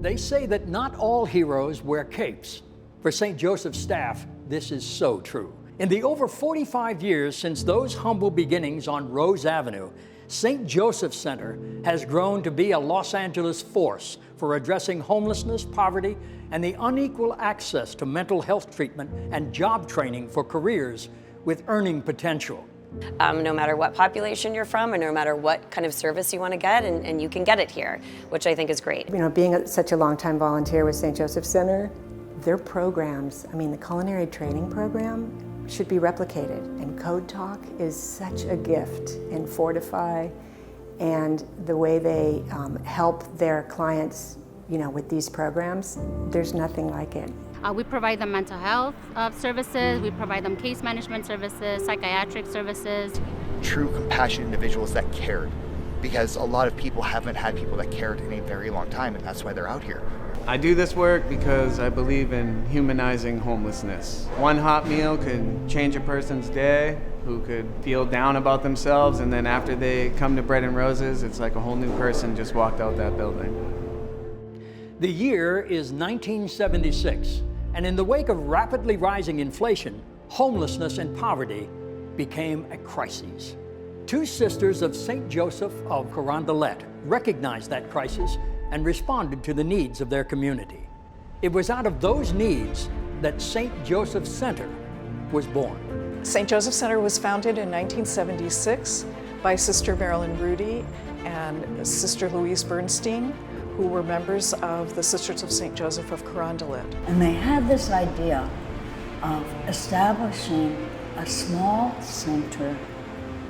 They say that not all heroes wear capes. For St. Joseph's staff, this is so true. In the over 45 years since those humble beginnings on Rose Avenue, St. Joseph's Center has grown to be a Los Angeles force for addressing homelessness, poverty, and the unequal access to mental health treatment and job training for careers with earning potential. No matter what population you're from, or no matter what kind of service you want to get, and you can get it here, which I think is great. You know, being such a long-time volunteer with St. Joseph's Center, their programs, I mean, the culinary training program should be replicated. And Code Talk is such a gift in Fortify, and the way they help their clients, you know, with these programs, there's nothing like it. We provide them mental health services, we provide them case management services, psychiatric services. True compassionate individuals that cared, because a lot of people haven't had people that cared in a very long time, and that's why they're out here. I do this work because I believe in humanizing homelessness. One hot meal could change a person's day, who could feel down about themselves, and then after they come to Bread and Roses, it's like a whole new person just walked out that building. The year is 1976, and in the wake of rapidly rising inflation, homelessness and poverty became a crisis. Two sisters of St. Joseph of Carondelet recognized that crisis and responded to the needs of their community. It was out of those needs that St. Joseph Center was born. St. Joseph Center was founded in 1976 by Sister Marilyn Rudy and Sister Louise Bernstein, who were members of the Sisters of St. Joseph of Carondelet. And they had this idea of establishing a small center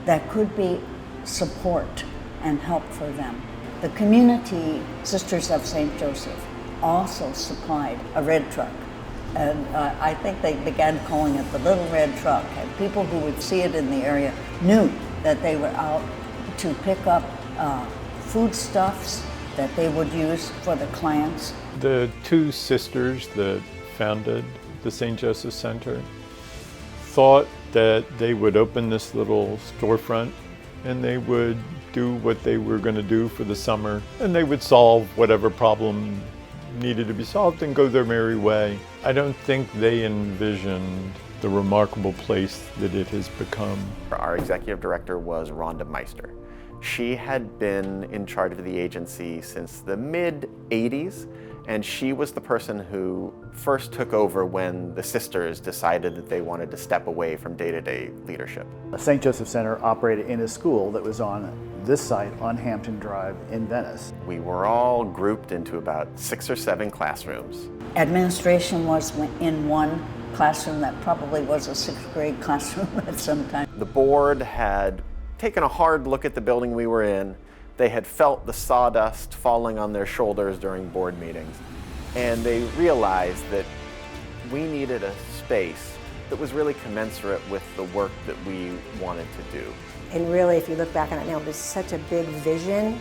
that could be support and help for them. The community Sisters of St. Joseph also supplied a red truck. And I think they began calling it the Little Red Truck. And people who would see it in the area knew that they were out to pick up foodstuffs that they would use for the clients. The two sisters that founded the St. Joseph Center thought that they would open this little storefront and they would do what they were going to do for the summer, and they would solve whatever problem needed to be solved and go their merry way. I don't think they envisioned the remarkable place that it has become. Our executive director was Rhonda Meister. She had been in charge of the agency since the mid-'80s, and she was the person who first took over when the sisters decided that they wanted to step away from day-to-day leadership. The St. Joseph Center operated in a school that was on this site on Hampton Drive in Venice. We were all grouped into about 6 or 7 classrooms. Administration was in one classroom that probably was a 6th grade classroom at some time. The board had taken a hard look at the building we were in. They had felt the sawdust falling on their shoulders during board meetings, and they realized that we needed a space that was really commensurate with the work that we wanted to do. And really, if you look back on it now, it was such a big vision,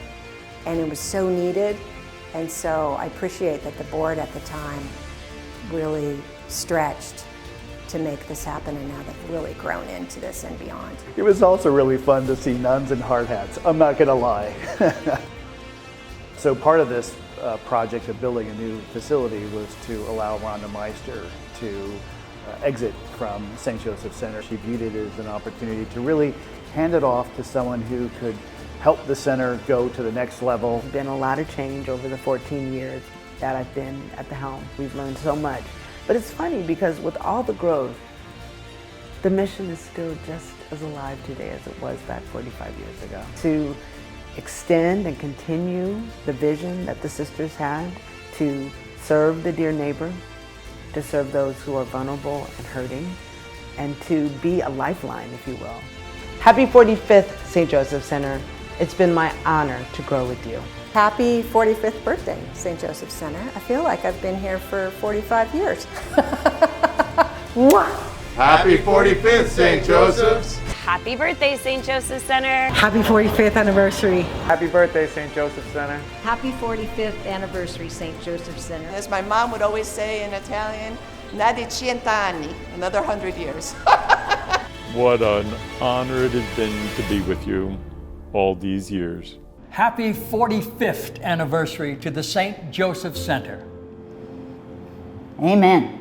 and it was so needed. And so I appreciate that the board at the time really stretched to make this happen, and now they've really grown into this and beyond. It was also really fun to see nuns in hard hats, I'm not gonna lie. So part of this project of building a new facility was to allow Rhonda Meister to exit from St. Joseph Center. She viewed it as an opportunity to really hand it off to someone who could help the center go to the next level. There's been a lot of change over the 14 years that I've been at the helm. We've learned so much. But it's funny because with all the growth, the mission is still just as alive today as it was back 45 years ago. To extend and continue the vision that the sisters had to serve the dear neighbor, to serve those who are vulnerable and hurting, and to be a lifeline, if you will. Happy 45th, St. Joseph Center. It's been my honor to grow with you. Happy 45th birthday, St. Joseph Center. I feel like I've been here for 45 years. Happy 45th, St. Joseph's. Happy birthday, St. Joseph Center. Happy 45th anniversary. Happy birthday, St. Joseph Center. Happy 45th anniversary, St. Joseph Center. As my mom would always say in Italian, "Nadi 100 anni," another 100 years. What an honor it has been to be with you all these years. Happy 45th anniversary to the St. Joseph Center. Amen.